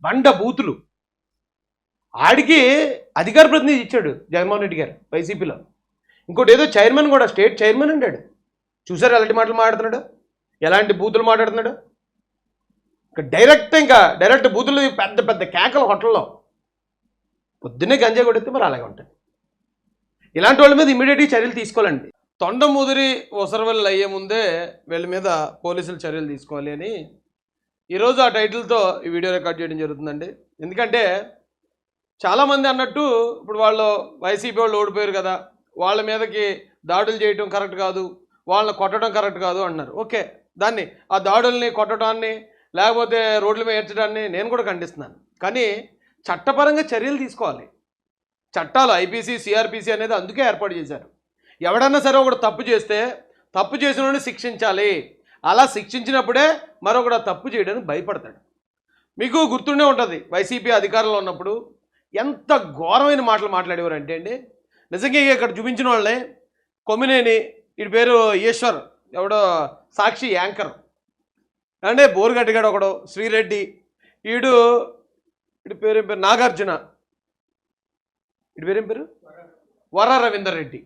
బండ బూతులు. ఆడికి అధికార ప్రతినిధి ఇచ్చాడు జగన్మోహన్ రెడ్డి గారు వైసీపీలో. ఇంకోటి ఏదో చైర్మన్ కూడా, స్టేట్ చైర్మన్ అంటాడు. చూసారు ఎలాంటి మాటలు మాట్లాడుతున్నాడు, ఎలాంటి బూతులు మాట్లాడుతున్నాడు. డైరెక్ట్ బూతులు, పెద్ద పెద్ద కేకలు హోటల్లో. పొద్దున్నే గంజా కొడితే మరి అలాగే ఉంటుంది. ఇలాంటి వాళ్ళ మీద ఇమీడియట్గా చర్యలు తీసుకోవాలండి. తొండముదిరి ఒసరవెల్లి అయ్యే ముందే వీళ్ళ మీద పోలీసులు చర్యలు తీసుకోవాలి అని ఈరోజు ఆ టైటిల్తో ఈ వీడియో రికార్డ్ చేయడం జరుగుతుందండి. ఎందుకంటే చాలామంది అన్నట్టు ఇప్పుడు వాళ్ళు వైసీపీ వాళ్ళు ఓడిపోయారు కదా, వాళ్ళ మీదకి దాడులు చేయడం కరెక్ట్ కాదు, వాళ్ళని కొట్టడం కరెక్ట్ కాదు అంటున్నారు. ఓకే, దాన్ని ఆ దాడుల్ని కొట్టడాన్ని లేకపోతే రోడ్ల మీద ఏర్చడాన్ని నేను కూడా ఖండిస్తున్నాను. కానీ చట్టపరంగా చర్యలు తీసుకోవాలి. చట్టాలు ఐపీసీ సిఆర్పిసి అనేది అందుకే ఏర్పాటు చేశారు. ఎవడన్నా సరే ఒకడు తప్పు చేస్తే తప్పు చేసిన వాడిని శిక్షించాలి. అలా శిక్షించినప్పుడే మరొకడు తప్పు చేయడానికి భయపడతాడు. మీకు గుర్తుండే ఉంటుంది, వైసీపీ అధికారంలో ఉన్నప్పుడు ఎంత ఘోరమైన మాటలు మాట్లాడేవారు అంటే అండి, నిజంగా ఇక్కడ చూపించిన వాళ్ళని కొమ్మినేని, వీడి పేరు ఈశ్వర్, ఎవడో సాక్షి యాంకర్ అంటే బోరు గట్టిగాడు ఒకడు, శ్రీరెడ్డి, వీడి పేరు నాగార్జున, వీడి పేరు వర రవీందర్ రెడ్డి,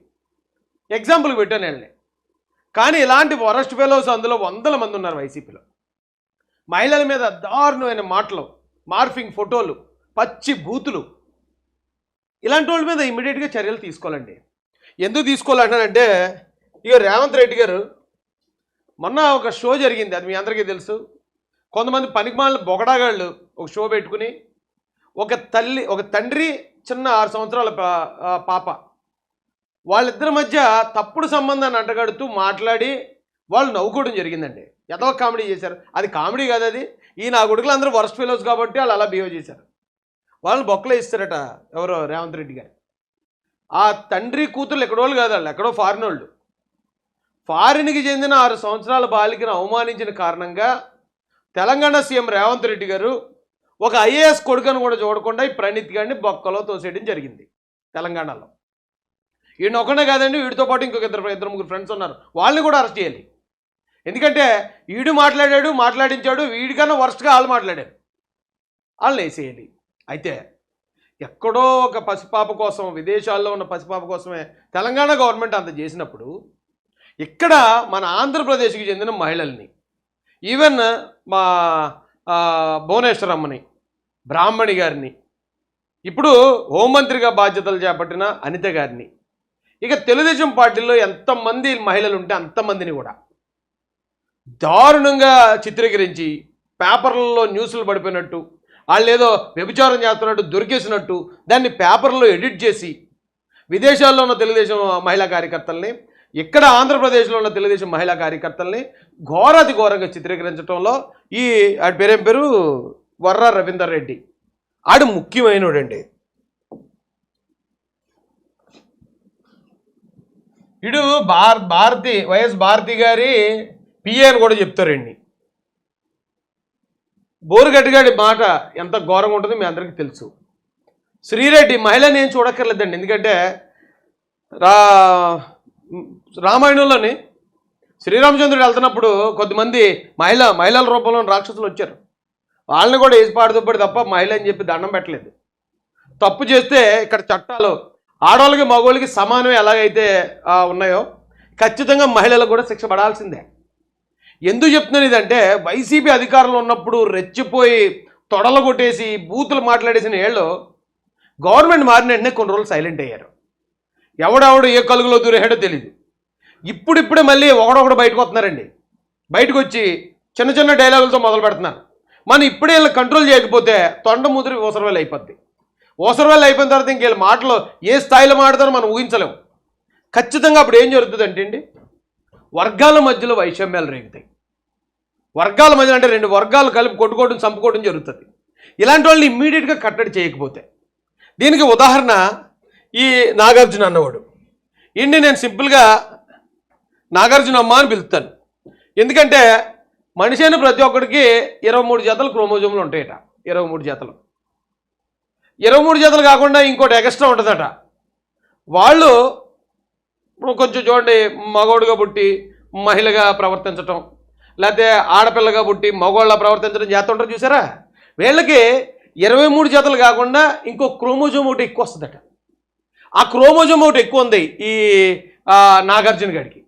ఎగ్జాంపుల్ పెట్టాను వీళ్ళని. కానీ ఇలాంటి వరస్ట్ ఫెలోస్ అందులో వందల మంది ఉన్నారు వైసీపీలో. మహిళల మీద దారుణమైన మాటలు, మార్ఫింగ్ ఫోటోలు, పచ్చి బూతులు. ఇలాంటి వాళ్ళ మీద ఇమ్మీడియట్గా చర్యలు తీసుకోవాలండి. ఎందుకు తీసుకోవాలంటానంటే, ఇక రేవంత్ రెడ్డి గారు మొన్న ఒక షో జరిగింది, అది మీ అందరికీ తెలుసు. కొంతమంది పనికిమాలిన బొగడాగాళ్ళు ఒక షో పెట్టుకుని ఒక తండ్రి చిన్న 6 సంవత్సరాల పాప, వాళ్ళిద్దరి మధ్య తప్పుడు సంబంధాన్ని అంటగడుతూ మాట్లాడి వాళ్ళు నవ్వుకోవడం జరిగిందండి. ఏదో కామెడీ చేశారు. అది కామెడీ కాదు, అది ఈ నా కొడుకులు అందరూ వర్స్ట్ ఫెలోస్ కాబట్టి వాళ్ళు అలా బిహేవ్ చేశారు. వాళ్ళని బొక్కలో ఇస్తారట ఎవరో రేవంత్ రెడ్డి గారు. ఆ తండ్రి కూతురు ఎక్కడోళ్ళు కాదు, వాళ్ళు ఎక్కడో ఫారిన్ వాళ్ళు. ఫారిన్కి చెందిన 6 సంవత్సరాల బాలికను అవమానించిన కారణంగా తెలంగాణ సీఎం రేవంత్ రెడ్డి గారు ఒక ఐఏఎస్ కొడుకును కూడా చూడకుండా ఈ ప్రణీత్ గారిని బొక్కలో తోసేయడం జరిగింది తెలంగాణలో. ఈయన ఒకనే కాదండి, వీడితో పాటు ఇంకొక ఇద్దరు ముగ్గురు ఫ్రెండ్స్ ఉన్నారు, వాళ్ళని కూడా అరెస్ట్ చేయాలి. ఎందుకంటే వీడు మాట్లాడించాడు, వీడికన్నా వర్స్ట్గా వాళ్ళు మాట్లాడారు, వాళ్ళని వేసేయాలి. అయితే ఎక్కడో ఒక పసిపాప కోసం, విదేశాల్లో ఉన్న పసిపాప కోసమే తెలంగాణ గవర్నమెంట్ అంత చేసినప్పుడు, ఇక్కడ మన ఆంధ్రప్రదేశ్కి చెందిన మహిళల్ని, ఈవెన్ మా భువనేశ్వరమ్మని, బ్రాహ్మణి గారిని, ఇప్పుడు హోంమంత్రిగా బాధ్యతలు చేపట్టిన అనిత గారిని, ఇక తెలుగుదేశం పార్టీలో ఎంతమంది మహిళలు ఉంటే అంతమందిని కూడా దారుణంగా చిత్రీకరించి పేపర్లలో న్యూస్లు పడిపోయినట్టు, వాళ్ళు ఏదో వ్యభిచారం చేస్తున్నట్టు దొరికేసినట్టు దాన్ని పేపర్లో ఎడిట్ చేసి విదేశాల్లో ఉన్న తెలుగుదేశం మహిళా కార్యకర్తల్ని, ఇక్కడ ఆంధ్రప్రదేశ్లో ఉన్న తెలుగుదేశం మహిళా కార్యకర్తల్ని ఘోరాతి ఘోరంగా చిత్రీకరించడంలో ఈ ఆడి పేరు వర్ర రవీందర్ రెడ్డి, ఆడు ముఖ్యమైనడండి. ఇడు వైఎస్ భారతి గారి పిఏ అని కూడా చెప్తారండి. బోరుగట్టిగాడి మాట ఎంత ఘోరంగా ఉంటుందో మీ అందరికీ తెలుసు. శ్రీరెడ్డి మహిళని ఏం చూడక్కర్లేదండి, ఎందుకంటే రామాయణంలోని శ్రీరామచంద్రుడు వెళ్తున్నప్పుడు కొద్దిమంది మహిళల రూపంలో రాక్షసులు వచ్చారు. వాళ్ళని కూడా వేసి పాడుతుప్పటి తప్ప మహిళ అని చెప్పి దండం పెట్టలేదు. తప్పు చేస్తే ఇక్కడ చట్టాలు ఆడవాళ్ళకి మగవాళ్ళకి సమానం ఎలాగైతే ఉన్నాయో ఖచ్చితంగా మహిళలకు కూడా శిక్ష పడాల్సిందే. ఎందుకు చెప్తున్నాను ఇదంటే, వైసీపీ అధికారంలో ఉన్నప్పుడు రెచ్చిపోయి తొడలు కొట్టేసి బూతులు మాట్లాడేసిన ఏళ్ళు గవర్నమెంట్ మారిన వెంటనే కొన్ని రోజులు సైలెంట్ అయ్యారు. ఎవడెవడు ఏ కలుగులో దూరేహాడో తెలియదు. ఇప్పుడిప్పుడే మళ్ళీ ఒకడొకడు బయటకు వస్తున్నారండి. బయటకు వచ్చి చిన్న చిన్న డైలాగులతో మొదలు పెడుతున్నారు. మనం ఇప్పుడే వీళ్ళని కంట్రోల్ చేయకపోతే తొండముదిరి ఓసరవెల్లి అయిపోద్ది. ఓసరవెల్లి అయిపోయిన తర్వాత ఇంకేళ్ళ మాటలు ఏ స్థాయిలో మాడతారో మనం ఊహించలేము. ఖచ్చితంగా అప్పుడు ఏం జరుగుతుంది అంటే అండి, వర్గాల మధ్యలో వైషమ్యాలు రేగుతాయి. వర్గాల మధ్యలో అంటే 2 వర్గాలు కలిపి కొట్టుకోవడం, చంపుకోవడం జరుగుతుంది. ఇలాంటి వాళ్ళని ఇమ్మీడియట్గా కట్టడి చేయకపోతే. దీనికి ఉదాహరణ ఈ నాగార్జున అన్నవాడు. ఇండి నేను సింపుల్గా నాగార్జున అమ్మ అని పిలుస్తాను. ఎందుకంటే మనిషి అయిన ప్రతి ఒక్కడికి 23 జతలు క్రోమోజోములు ఉంటాయట. 23 జతలు 23 జతలు కాకుండా ఇంకోటి ఎక్స్ట్రా ఉంటుందట. వాళ్ళు ఇప్పుడు కొంచెం చూడండి, మగవాడుగా పుట్టి మహిళగా ప్రవర్తించటం, లేకపోతే ఆడపిల్లగా పుట్టి మగవాళ్ళ ప్రవర్తించడం చేస్తుంటారు చూసారా. వీళ్ళకి 23 జతలు కాకుండా ఇంకో క్రోమోజోమ్ ఒకటి ఎక్కువ వస్తుందట. ఆ క్రోమోజోమ్ ఒకటి ఎక్కువ ఉంది ఈ నాగార్జున గారికి.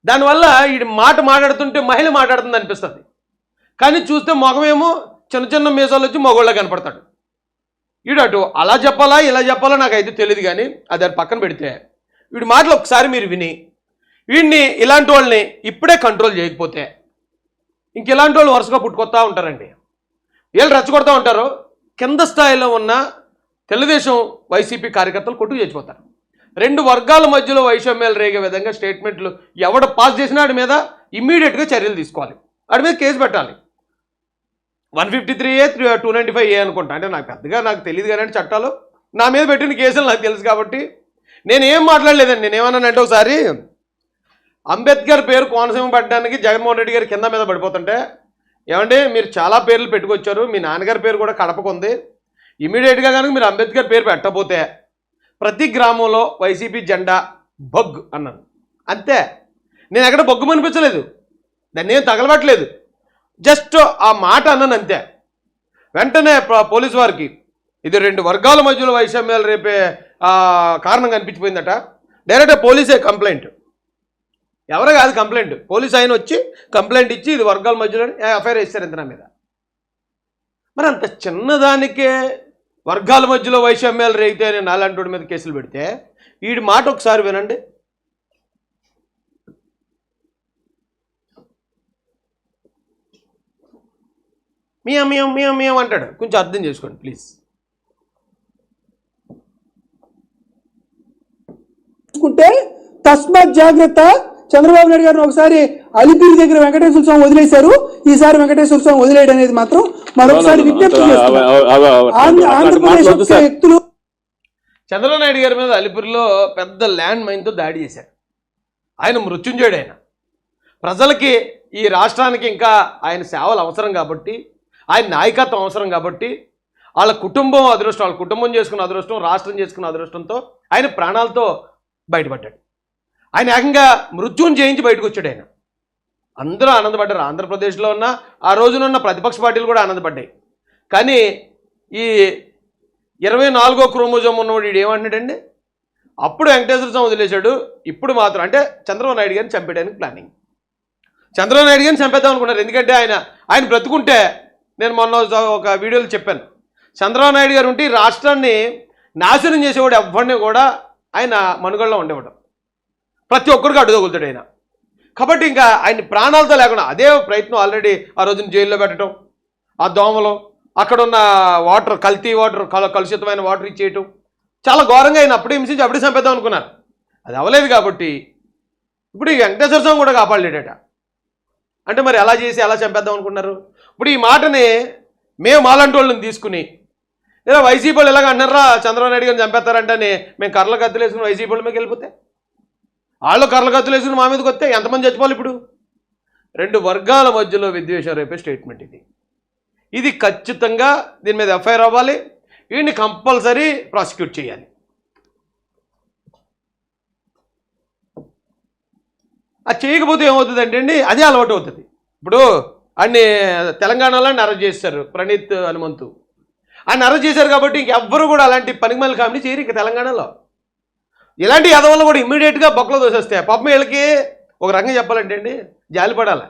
దానివల్ల ఈ మాట్లాడుతుంటే మహిళ మాట్లాడుతుంది అనిపిస్తుంది. కానీ చూస్తే మగమేమో చిన్న చిన్న మీసాలు వచ్చి మగోళ్ళ కనపడతాడు. వీడు అటు అలా చెప్పాలా ఇలా చెప్పాలా నాకైతే తెలియదు. కానీ అది పక్కన పెడితే వీడి మాటలు ఒకసారి మీరు విని వీడిని ఇలాంటి వాళ్ళని ఇప్పుడే కంట్రోల్ చేయకపోతే ఇంక ఇలాంటి వాళ్ళు వరుసగా పుట్టుకొస్తూ ఉంటారండి. వీళ్ళు రెచ్చగొడతా ఉంటారు. కింద స్థాయిలో ఉన్న తెలుగుదేశం వైసీపీ కార్యకర్తలు కొట్టుకు చేసిపోతారు. 2 వర్గాల మధ్యలో వైషమ్యాలు రేగే విధంగా స్టేట్మెంట్లు ఎవడ పాస్ చేసినా వాడి మీద ఇమ్మీడియట్గా చర్యలు తీసుకోవాలి. వాడి మీద కేసు పెట్టాలి. 153A 295A అనుకుంటా. అంటే నాకు పెద్దగా నాకు తెలియదు కానీ చట్టాలు నా మీద పెట్టిన కేసులు నాకు తెలుసు కాబట్టి నేనేం మాట్లాడలేదండి. నేనేమన్నానంటే ఒకసారి అంబేద్కర్ పేరు కోనసీమ పడ్డానికి జగన్మోహన్ రెడ్డి గారు కింద మీద పడిపోతుంటే, ఏమంటే మీరు చాలా పేర్లు పెట్టుకొచ్చారు, మీ నాన్నగారి పేరు కూడా కడపకు ఉంది, ఇమీడియట్గా కనుక మీరు అంబేద్కర్ పేరు పెట్టకపోతే ప్రతి గ్రామంలో వైసీపీ జెండా బొగ్ అన్నాను. అంతే. నేను ఎక్కడ బొగ్గు అనిపించలేదు, దాన్ని ఏం తగలబట్టలేదు, జస్ట్ ఆ మాట అన్నాను అంతే. వెంటనే పోలీసు వారికి ఇది 2 వర్గాల మధ్యలో వైషమ్యాలు రేపే కారణం కనిపించిపోయిందట. డైరెక్ట్గా పోలీసే కంప్లైంట్, ఎవరో కాదు కంప్లైంట్, పోలీస్ ఆయన వచ్చి కంప్లైంట్ ఇచ్చి ఇది వర్గాల మధ్యలో ఎఫ్ఐఆర్ వేస్తారు ఇంత నా మీద. మరి అంత చిన్నదానికే వర్గాల మధ్యలో వైషమ్యాలు రేగితే నేను అలాంటి మీద కేసులు పెడితే వీడి మాట ఒకసారి వినండి. మియం మియం మియం మియం అంటాడు. కొంచెం అర్థం చేసుకోండి ప్లీజ్. తస్మాత్ జాగ్రత్త. చంద్రబాబు నాయుడు గారిని ఒకసారి అలిపిరి దగ్గర వెంకటేశ్వర స్వామి వదిలేశారు, ఈసారి వెంకటేశ్వర స్వామి వదిలేయడం అనేది మాత్రం మరొకసారి విజ్ఞప్తి చేస్తున్నారు. ఆంధ్రప్రదేశ్ వ్యక్తులు చంద్రబాబు నాయుడు గారి మీద అలిపిరిలో పెద్ద ల్యాండ్ మైన్తో దాడి చేశారు. ఆయన మృత్యుంజయుడు. ఆయన ప్రజలకి ఈ రాష్ట్రానికి ఇంకా ఆయన సేవలు అవసరం కాబట్టి, ఆయన నాయకత్వం అవసరం కాబట్టి, వాళ్ళ కుటుంబం అదృష్టం, వాళ్ళ కుటుంబం చేసుకున్న అదృష్టం, రాష్ట్రం చేసుకున్న అదృష్టంతో ఆయన ప్రాణాలతో బయటపడ్డాడు. ఆయన ఏకంగా మృత్యుని జయించి బయటకు వచ్చాడు. ఆయన అందరూ ఆనందపడ్డారు. ఆంధ్రప్రదేశ్లో ఉన్న ఆ రోజునున్న ప్రతిపక్ష పార్టీలు కూడా ఆనందపడ్డాయి. కానీ ఈ 24వ క్రోమోజోమ్ ఉన్నవాడు వీడు ఏమంటున్నాడండి, అప్పుడు వెంకటేశ్వర స్వామి వదిలేశాడు, ఇప్పుడు మాత్రం అంటే చంద్రబాబు నాయుడు గారిని చంపేయడానికి ప్లానింగ్. చంద్రబాబు నాయుడు గారిని చంపేద్దాం అనుకున్నారు. ఎందుకంటే ఆయన బ్రతుకుంటే, నేను మొన్న ఒక వీడియోలో చెప్పాను, చంద్రబాబు నాయుడు గారు ఉంటే రాష్ట్రాన్ని నాశనం చేసేవాడు ఎవ్వడిని కూడా ఆయన మనుగడలో ఉండేవాడు. ప్రతి ఒక్కరికి అడ్డుదగులుతాడు ఆయన. కాబట్టి ఇంకా ఆయన ప్రాణాలతో లేకుండా అదే ప్రయత్నం ఆల్రెడీ ఆ రోజున జైల్లో పెట్టడం, ఆ దోమలు, అక్కడున్న వాటర్, కల్తీ వాటర్, కలుషితమైన వాటర్ ఇచ్చేయటం, చాలా ఘోరంగా ఆయన అప్పుడే హింసించి అప్పుడే చంపేద్దాం అనుకున్నారు. అది అవ్వలేదు కాబట్టి ఇప్పుడు ఈ వెంకటేశ్వర స్వామి కూడా కాపాడలేడట. అంటే మరి ఎలా చేసి ఎలా చంపేద్దాం అనుకున్నారు? ఇప్పుడు ఈ మాటని మేము మాలాంటి వాళ్ళని తీసుకుని ఇలా వైసీపీ వాళ్ళు ఎలాగ అంటున్నారా చంద్రబాబు నాయుడు గారిని చంపేస్తారంటే మేము కర్రల కత్తులు వేసుకుని వైసీపీ వాళ్ళ మీకు వెళ్ళిపోతే, వాళ్ళు కర్రల కత్తులు వేసుకుని మా మీదకి వస్తే ఎంతమంది చచ్చిపోవాలి? ఇప్పుడు 2 వర్గాల మధ్యలో విద్వేషం రేపే స్టేట్మెంట్ ఇది ఖచ్చితంగా దీని మీద ఎఫ్ఐఆర్ అవ్వాలి. వీడిని కంపల్సరీ ప్రాసిక్యూట్ చేయాలి. అది చేయకపోతే ఏమవుతుంది అంటే అండి, అదే అలవాటు అవుతుంది. ఇప్పుడు అన్ని తెలంగాణలో అరెస్ట్ చేశారు, ప్రణీత్ హనుమంతు ఆయన అరెస్ట్ చేశారు కాబట్టి ఇంకెవ్వరు కూడా అలాంటి పనికిమాల కామెడీ చేయరు ఇక తెలంగాణలో. ఇలాంటి యదవలను కూడా ఇమ్మీడియట్గా బొక్కలో దోసేస్తాయి. పాపం వీళ్ళకి ఒక రకంగా చెప్పాలంటే అండి జాలిపడాలి.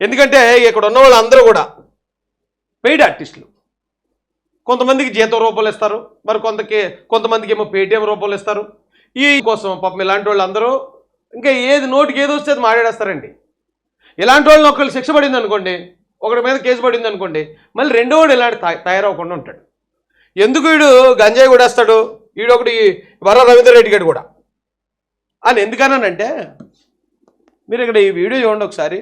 ఎందుకంటే ఇక్కడ ఉన్న వాళ్ళు అందరూ కూడా పెయిడ్ ఆర్టిస్టులు. కొంతమందికి జీతం రూపాయలు ఇస్తారు, మరి కొంతమందికి ఏమో పేటీఎం రూపాయలు ఇస్తారు. ఈ కోసం పాపం ఇలాంటి వాళ్ళు అందరూ ఇంకా ఏది నోటికి ఏది వస్తే అది మాట్లాడేస్తారండి. ఇలాంటి వాళ్ళని ఒకళ్ళు శిక్ష పడింది అనుకోండి, ఒకటి మీద కేసు పడింది అనుకోండి, మళ్ళీ రెండో వాడు ఇలాంటి తయారవకుండా ఉంటాడు. ఎందుకు వీడు గంజాయి కూడా వేస్తాడు, వీడొకటి వర రవీంద్ర రెడ్డి గారు కూడా అని ఎందుకన్నానంటే, మీరు ఇక్కడ ఈ వీడియో చూడండి ఒకసారి.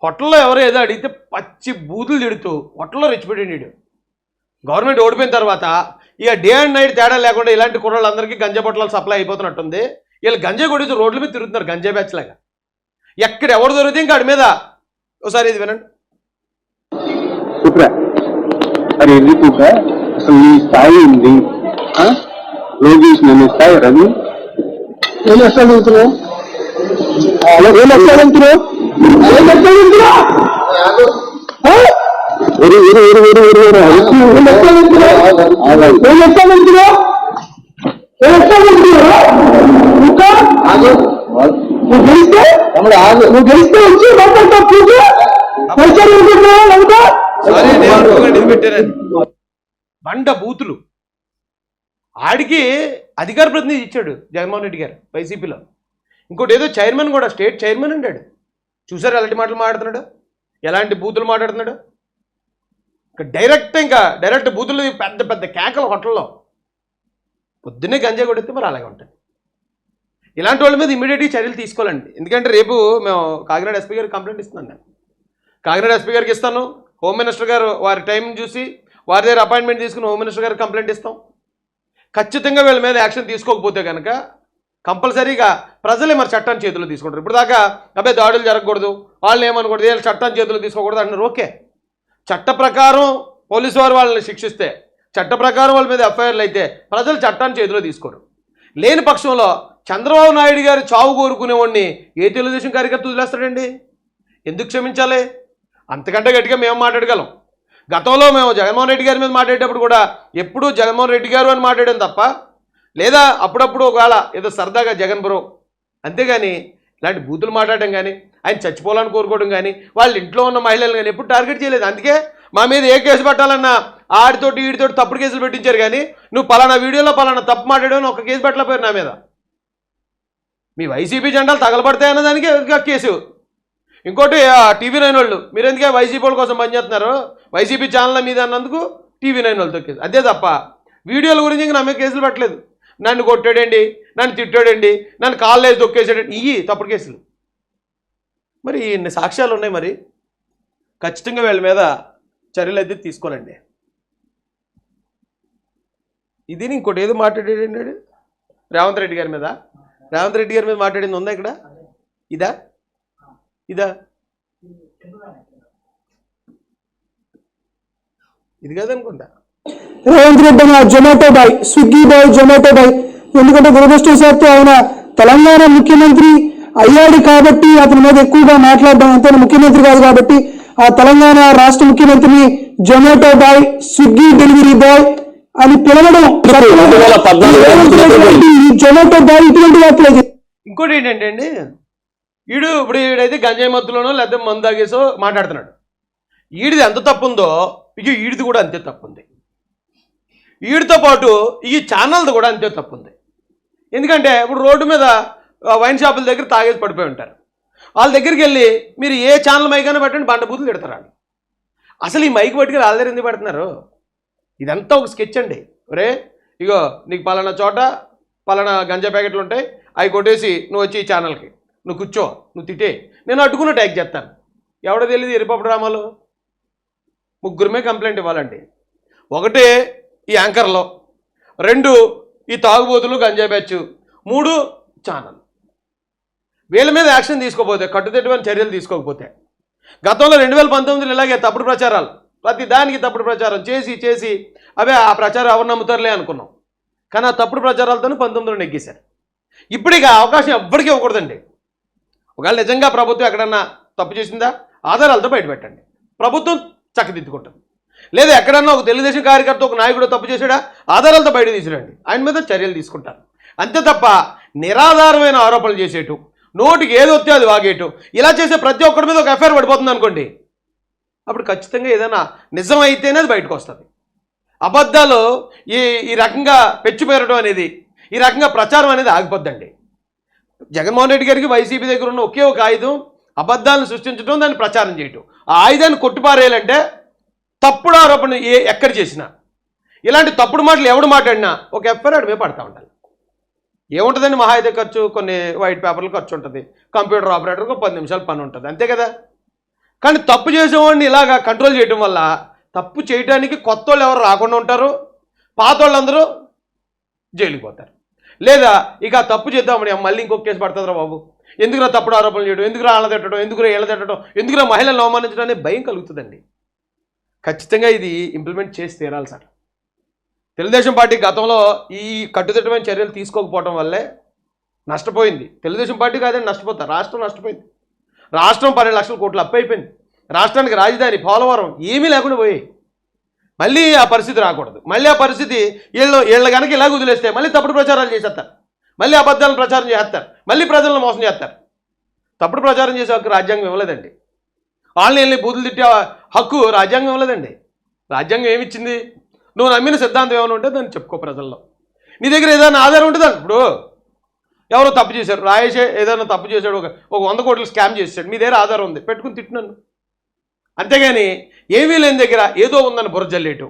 హోటల్లో ఎవరో ఏదో అడిగితే పచ్చి బూతులు తిడుతూ హోటల్లో రెచ్చిపెట్టాడు వీడు. గవర్నమెంట్ ఓడిపోయిన తర్వాత ఇక డే అండ్ నైట్ తేడా లేకుండా ఇలాంటి కుర్రాళ్ళందరికీ గంజా పొట్లాలు సప్లై అయిపోతున్నట్టుంది. వీళ్ళు గంజాయి కొడితే రోడ్ల మీద తిరుగుతున్నారు గంజాయి బ్యాచ్ లాగా. ఎక్కడ ఎవరు దొరికితే ఇంకా వాడి మీద ఒకసారి ఇది వినండి. మరి ఎందుకు అసలు ఈ స్థాయి ఉంది లోకేష్ నేను స్థాయి రవి ఏం వస్తాడు నువ్వు గెలిస్తే వచ్చి సరే, నేను ఇది పెట్టానని బండ బూతులు ఆడికి అధికార ప్రతినిధి ఇచ్చాడు జగన్మోహన్ రెడ్డి గారు వైసీపీలో. ఇంకోటి ఏదో చైర్మన్ కూడా, స్టేట్ చైర్మన్ అంటాడు. చూసారు ఎలాంటి మాటలు మాట్లాడుతున్నాడు, ఎలాంటి బూతులు మాట్లాడుతున్నాడు. డైరెక్ట్ బూతులు, పెద్ద పెద్ద కేకలు హోటల్లో. పొద్దున్నే గంజాయి కొడితే మరి అలాగే ఉంటుంది. ఇలాంటి వాళ్ళ మీద ఇమీడియట్గా చర్యలు తీసుకోవాలండి. ఎందుకంటే రేపు మేము కాకినాడ ఎస్పీ గారికి కంప్లైంట్ ఇస్తున్నాను. నేను కాకినాడ ఎస్పీ గారికి ఇస్తాను. హోమ్ మినిస్టర్ గారు వారి టైం చూసి వారి దగ్గర అపాయింట్మెంట్ తీసుకుని హోమ్ మినిస్టర్ గారికి కంప్లైంట్ ఇస్తాం. ఖచ్చితంగా వీళ్ళ మీద యాక్షన్ తీసుకోకపోతే కనుక కంపల్సరీగా ప్రజలే మరి చట్టాన్ని చేతుల్లో తీసుకుంటారు. ఇప్పుడు దాకా అబ్బాయి దాడులు జరగకూడదు, వాళ్ళు ఏమనకూడదు, వీళ్ళు చట్టాన్ని చేతుల్లో తీసుకోకూడదు అంటున్నారు. ఓకే, చట్ట ప్రకారం పోలీసు వారు వాళ్ళని శిక్షిస్తే, చట్ట ప్రకారం వాళ్ళ మీద ఎఫ్ఐఆర్లు అయితే ప్రజలు చట్టాన్ని చేతిలో తీసుకోరు. లేని పక్షంలో చంద్రబాబు నాయుడు గారు చావు కోరుకునేవాడిని ఏ తెలుగుదేశం కార్యకర్త వదిలేస్తాడండి? ఎందుకు క్షమించాలి? అంతకంటే గట్టిగా మేము మాట్లాడగలం. గతంలో మేము జగన్మోహన్ రెడ్డి గారి మీద మాట్లాడేటప్పుడు కూడా ఎప్పుడూ జగన్మోహన్ రెడ్డి గారు అని మాట్లాడాం తప్ప, లేదా అప్పుడప్పుడు ఒకవేళ ఏదో సరదాగా జగన్ బ్రో, అంతేగాని ఇలాంటి బూతులు మాట్లాడడం కానీ, ఆయన చచ్చిపోవాలని కోరుకోవడం కానీ, వాళ్ళ ఇంట్లో ఉన్న మహిళలు కానీ ఎప్పుడు టార్గెట్ చేయలేదు. అందుకే మా మీద ఏ కేసు పెట్టాలన్నా ఆడితోటి వీడితోటి తప్పుడు కేసులు పెట్టించారు. కానీ నువ్వు పలానా వీడియోలో పలానా తప్పు మాట్లాడావు ఒక కేసు పెట్టలేకపోయారు నా మీద. మీ వైసీపీ జెండాలు తగలబడతాయి అన్నదానికి కేసు. ఇంకోటి TV9 వాళ్ళు, మీరు ఎందుకే వైసీపీ వాళ్ళ కోసం పనిచేస్తున్నారు, వైసీపీ ఛానళ్ళ మీద అన్నందుకు TV9 వాళ్ళతో కేసు. అదే తప్ప వీడియోల గురించి ఇంకా నా మీద కేసులు పెట్టలేదు. నన్ను కొట్టాడండి, నన్ను తిట్టాడండి, నన్ను కాళ్ళు వేసి దొక్కేసాడండి, ఇవి తప్పుడు కేసులు. మరి ఇన్ని సాక్ష్యాలు ఉన్నాయి. మరి ఖచ్చితంగా వీళ్ళ మీద చర్యలు అయితే తీసుకోవాలండి. ఇది ఇంకోటి ఏదో మాట్లాడాడు రేవంత్ రెడ్డి గారి మీద. రేవంత్ రెడ్డి గారి మీద మాట్లాడింది ఉందా ఇక్కడ? ఇదా ఇది కాదనుకుంటా. Revanth Reddy Zomato boy, Swiggy boy, Zomato boy. ఎందుకంటే దురదృష్టవశాత్తు ఆయన తెలంగాణ ముఖ్యమంత్రి అయ్యాడు కాబట్టి అతని మీద ఎక్కువగా మాట్లాడడం, అంతే ముఖ్యమంత్రి కాదు కాబట్టి ఆ తెలంగాణ రాష్ట్ర ముఖ్యమంత్రిని Zomato boy, Swiggy delivery boy అని పిలవడం జొమాటో బాయ్ ఇటువంటి వాటిలో. ఇంకోటి ఏంటంటే అండి, ఈడైతే గంజాయి మత్తులోనో లేకపోతే మందు తాగేసో మాట్లాడుతున్నాడు. ఈడిది ఎంత తప్పు ఉందో ఈడిది కూడా అంతే తప్పు ఉంది. వీడితో పాటు ఈ ఛానల్ది కూడా అంతే తప్పు ఉంది. ఎందుకంటే ఇప్పుడు రోడ్డు మీద వైన్ షాపుల దగ్గర తాగేసి పడిపోయి ఉంటారు. వాళ్ళ దగ్గరికి వెళ్ళి మీరు ఏ ఛానల్ మైకైనా పెట్టండి, బండబూతులు తిడతారు. అసలు ఈ మైక్ పట్టుకుని వాళ్ళ దగ్గర ఎందుకు పెడుతున్నారు? ఇదంతా ఒక స్కెచ్ అండి. ఒరే ఇగో నీకు పలానా చోట పలానా గంజా ప్యాకెట్లు ఉంటాయి, అవి కొట్టేసి నువ్వు వచ్చి ఈ ఛానల్కి నువ్వు కూర్చో, నువ్వు తిట్టే, నేను అడ్డుకున్న ట్యాగ్ చేస్తాను. ఎవడో తెలియదు ఎరిపప్పు డ్రామాలు. ముగ్గురమే కంప్లైంట్ ఇవ్వాలండి. ఒకటి ఈ యాంకర్లో, 2 ఈ తాగుబోతులు గంజాయి బ్యాచ్, 3 ఛానల్. వీళ్ళ మీద యాక్షన్ తీసుకోకపోతే, కట్టుదిట్టమైన చర్యలు తీసుకోకపోతే, గతంలో 2019 ఇలాగే తప్పుడు ప్రచారాలు, ప్రతి దానికి తప్పుడు ప్రచారం చేసి అవే ఆ ప్రచారం ఎవరు నమ్ముతారులే అనుకున్నాం. కానీ ఆ తప్పుడు ప్రచారాలతో 19లో నెగ్గేశారు. ఇప్పటికి అవకాశం ఎవ్వరికీ ఇవ్వకూడదండి. ఒకవేళ నిజంగా ప్రభుత్వం ఎక్కడన్నా తప్పు చేసిందా ఆధారాలతో బయటపెట్టండి, ప్రభుత్వం చక్కదిద్దుకుంటుంది. లేదా ఎక్కడన్నా ఒక తెలుగుదేశం కార్యకర్త ఒక నాయకుడు తప్పు చేశాడా ఆధారాలతో బయట తీసుకురండి, ఆయన మీద చర్యలు తీసుకుంటారు. అంతే తప్ప నిరాధారమైన ఆరోపణలు చేసేటు, నోటికి ఏది వస్తే అది వాగేటు, ఇలా చేసే ప్రతి ఒక్కరి మీద ఒక ఎఫ్ఐఆర్ పడిపోతుంది అనుకోండి, అప్పుడు ఖచ్చితంగా ఏదైనా నిజం అయితేనే అది బయటకు వస్తుంది. అబద్ధాలు ఈ రకంగా పెంచిపోయడం అనేది, ఈ రకంగా ప్రచారం అనేది ఆగిపోద్దండి. జగన్మోహన్ రెడ్డి గారికి వైసీపీ దగ్గర ఉన్న ఒకే ఒక ఆయుధం అబద్ధాలను సృష్టించడం, దాన్ని ప్రచారం చేయటం. ఆ ఆయుధాన్ని కొట్టిపారేయాలంటే తప్పుడు ఆరోపణ ఎక్కడ చేసినా, ఇలాంటి తప్పుడు మాటలు ఎవడు మాట్లాడినా ఒక ఎఫ్ఐఆర్ మీద పడతా ఉండాలి. ఏముంటుందండి మహా అయితే ఖర్చు, కొన్ని వైట్ పేపర్లు ఖర్చు ఉంటుంది, కంప్యూటర్ ఆపరేటర్కి 10 నిమిషాలు పని ఉంటుంది, అంతే కదా. కానీ తప్పు చేసేవాడిని ఇలాగా కంట్రోల్ చేయడం వల్ల తప్పు చేయడానికి కొత్త వాళ్ళు ఎవరు రాకుండా ఉంటారు, పాత వాళ్ళందరూ జైలుకి పోతారు. లేదా ఇక తప్పు చేద్దామని మళ్ళీ ఇంకొక కేసు పడుతుందిరా బాబు, ఎందుకురా తప్పుడు ఆరోపణలు చేయడం, ఎందుకురా ఆళ్ళ తిట్టడం, ఎందుకురా ఏళ్ళ తిట్టడం, ఎందుకురా మహిళలను అవమానించడం అనే భయం కలుగుతుందండి. ఖచ్చితంగా ఇది ఇంప్లిమెంట్ చేసి తీరాలి సార్. తెలుగుదేశం పార్టీ గతంలో ఈ కట్టుదిట్టమైన చర్యలు తీసుకోకపోవడం వల్లే నష్టపోయింది. తెలుగుదేశం పార్టీ కాదని నష్టపోతారు, రాష్ట్రం నష్టపోయింది. రాష్ట్రం 12 లక్షల కోట్లు అప్పు అయిపోయింది. రాష్ట్రానికి రాజధాని పోలవరం ఏమీ లేకుండా పోయాయి. మళ్ళీ ఆ పరిస్థితి రాకూడదు. మళ్ళీ ఆ పరిస్థితి వీళ్ళ కనుక ఇలాగ వదిలేస్తే మళ్ళీ తప్పుడు ప్రచారాలు చేసేస్తారు, మళ్ళీ అబద్ధాలను ప్రచారం చేస్తారు, మళ్ళీ ప్రజలను మోసం చేస్తారు. తప్పుడు ప్రచారం చేసే హక్కు రాజ్యాంగం ఇవ్వలేదండి. వాళ్ళని వెళ్ళి బూతులు తిట్టే హక్కు రాజ్యాంగం ఇవ్వలేదండి. రాజ్యాంగం ఏమిచ్చింది? నువ్వు నమ్మిన సిద్ధాంతం ఏమైనా ఉంటే దాన్ని చెప్పుకో ప్రజల్లో. నీ దగ్గర ఏదైనా ఆధారం ఉంటుంది. ఇప్పుడు ఎవరో తప్పు చేశారు, రాయేషే ఏదైనా తప్పు చేశాడు, ఒక 100 కోట్లు స్కామ్ చేశాడు, మీ దగ్గర ఆధారం ఉంది, పెట్టుకుని తిట్టినాను. అంతేగాని ఏమీ లేని దగ్గర ఏదో ఉందని బుర్ర జల్లేయటం.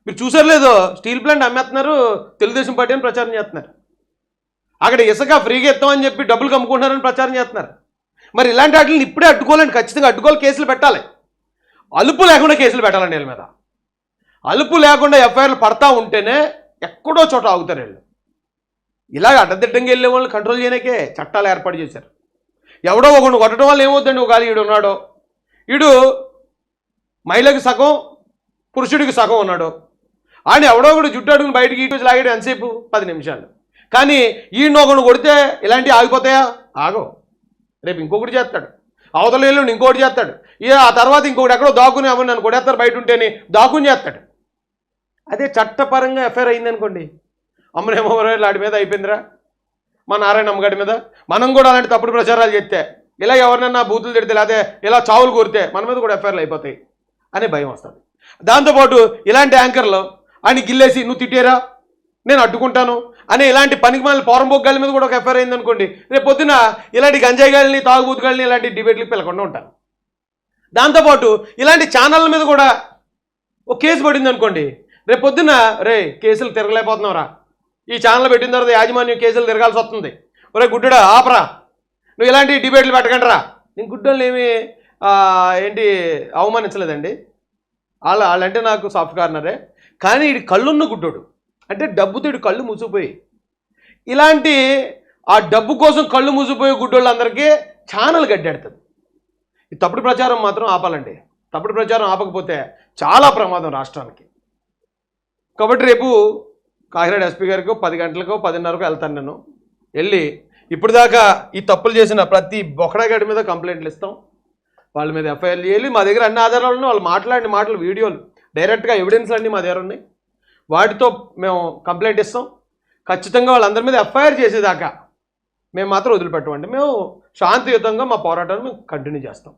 మీరు చూసారు లేదో, స్టీల్ ప్లాంట్ అమ్మేస్తున్నారు, తెలుగుదేశం పార్టీ అని ప్రచారం చేస్తున్నారు. అక్కడ ఇసుక ఫ్రీగా ఇస్తామని చెప్పి డబ్బులు కమ్ముకుంటున్నారని ప్రచారం చేస్తున్నారు. మరి ఇలాంటి వాటిని ఇప్పుడే అడ్డుకోవాలండి, ఖచ్చితంగా అడ్డుకోవాలి, కేసులు పెట్టాలి. అలుపు లేకుండా కేసులు పెట్టాలండి వీళ్ళ మీద. అలుపు లేకుండా ఎఫ్ఐఆర్లు పడతా ఉంటేనే ఎక్కడో చోట ఆగుతారు వీళ్ళు. ఇలాగ అడ్డదిడ్డంగా వెళ్ళే వాళ్ళని కంట్రోల్ చేయడానికే చట్టాలు ఏర్పాటు చేశారు. ఎవడో ఒకడు కొట్టడం వల్ల ఏమవుతుందండి? ఒకవేళ ఈడు ఉన్నాడో, ఈడు మహిళకి సగం పురుషుడికి సగం ఉన్నాడు, ఆయన ఎవడో ఒకడు జుట్టు అడుగుని బయటికి ఇటు లాగాడు ఎంతసేపు? 10 నిమిషాలు. కానీ ఈయన ఒకడు కొడితే ఇలాంటివి ఆగిపోతాయా? ఆగో. రేపు ఇంకొకటి చేస్తాడు, అవతల ఏళ్ళు ఇంకొకటి చేస్తాడు, ఆ తర్వాత ఇంకొకటి ఎక్కడో దాక్కుని అవ్వండి నన్ను కొడేస్తారు బయట ఉంటేనే దాక్కుని చేస్తాడు. అదే చట్టపరంగా ఎఫ్ఐఆర్ అయిందనుకోండి, అమ్మనేమో వాడి మీద అయిపోయిందిరా, మా నారాయణమ్మ గారి మీద. మనం కూడా అలాంటి తప్పుడు ప్రచారాలు చేస్తే, ఇలా ఎవరినన్నా బూతులు తిడితే, లేకపోతే ఇలా చావులు కోరితే మన మీద కూడా ఎఫ్ఐఆర్లు అయిపోతాయి అనే భయం వస్తుంది. దాంతోపాటు ఇలాంటి యాంకర్లు ఆయన గిల్లేసి నువ్వు తిట్టేరా నేను అడ్డుకుంటాను అనే ఇలాంటి పనికిమాలిన పోరంబోగ్గాల మీద కూడా ఒక ఎఫ్ఐఆర్ అయిందనుకోండి, రేపు పొద్దున ఇలాంటి గంజాయి గాలిని తాగుబూతుగాలిని ఇలాంటి డిబేట్లకు పిలకుండా ఉంటాను. దాంతోపాటు ఇలాంటి ఛానళ్ళ మీద కూడా ఒక కేసు పడింది అనుకోండి, రేపు పొద్దున రే కేసులు తిరగలేకపోతున్నావురా, ఈ ఛానల్ పెట్టిన తర్వాత యాజమాన్యం కేసులు తిరగాల్సి వస్తుంది, ఒరే గుడ్డడా ఆపరా, నువ్వు ఇలాంటి డిబేట్లు పెట్టకండి రా. నేను గుడ్డోళ్ళు ఏమి ఏంటి అవమానించలేదండి, వాళ్ళంటే నాకు సాఫ్ట్ కార్నరే. కానీ ఇది కళ్ళున్న గుడ్డోడు అంటే డబ్బుతో ఇటు కళ్ళు మూసిపోయి, ఇలాంటి ఆ డబ్బు కోసం కళ్ళు మూసిపోయే గుడ్డోళ్ళందరికీ ఛానల్ గడ్డెడుతుంది. ఈ తప్పుడు ప్రచారం మాత్రం ఆపాలండి. తప్పుడు ప్రచారం ఆపకపోతే చాలా ప్రమాదం రాష్ట్రానికి. కాబట్టి రేపు కాకినాడ ఎస్పీ గారికి 10 గంటలకో 10:30కో వెళ్తాను. నేను వెళ్ళి ఇప్పుడు దాకా ఈ తప్పులు చేసిన ప్రతి బొకడాగడి మీద కంప్లైంట్లు ఇస్తాం, వాళ్ళ మీద ఎఫ్ఐఆర్లు చేయాలి. మా దగ్గర అన్ని ఆధారాలు ఉన్నాయి, వాళ్ళు మాట్లాడిన మాటలు వీడియోలు డైరెక్ట్గా ఎవిడెన్స్లు అన్నీ మా దగ్గర ఉన్నాయి, వాటితో మేము కంప్లైంట్ ఇస్తాం. ఖచ్చితంగా వాళ్ళందరి మీద ఎఫ్ఐఆర్ చేసేదాకా మేము మాత్రం వదిలిపెట్టమండి. మేము శాంతియుతంగా మా పోరాటాన్ని మేము కంటిన్యూ చేస్తాం.